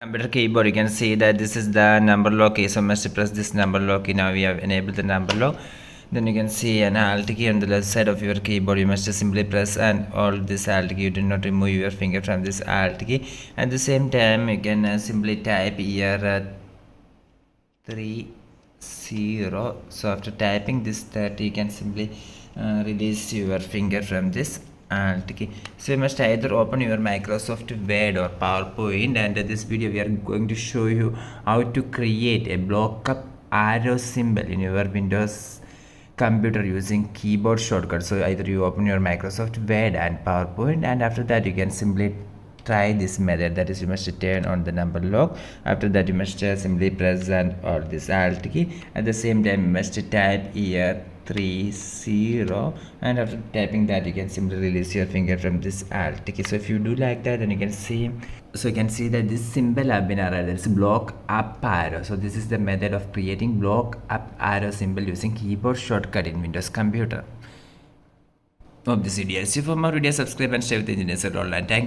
Computer keyboard, you can see that this is the number lock key, so must press this number lock key. Now we have enabled the number lock. Then you can see an alt key on the left side of your keyboard. You must simply press and hold this alt key. You do not remove your finger from this alt key. At the same time, you can simply type here 30. So after typing this 30, you can simply release your finger from this alt key. So you must either open your Microsoft Word or PowerPoint, and in this video we are going to show you how to create a block up arrow symbol in your Windows computer using keyboard shortcut. So either you open your Microsoft Word and PowerPoint, and after that you can simply try this method, that is you must turn on the number lock. After that you must simply press and or this alt key. At the same time you must type here 30, and after typing that you can simply release your finger from this alt key. So if you do like that, then you can see, so you can see that this symbol have been added. It's block up arrow. So this is the method of creating block up arrow symbol using keyboard shortcut in Windows computer. Hope this video is useful. For more videos, subscribe and stay with Engineers Online. Thank you.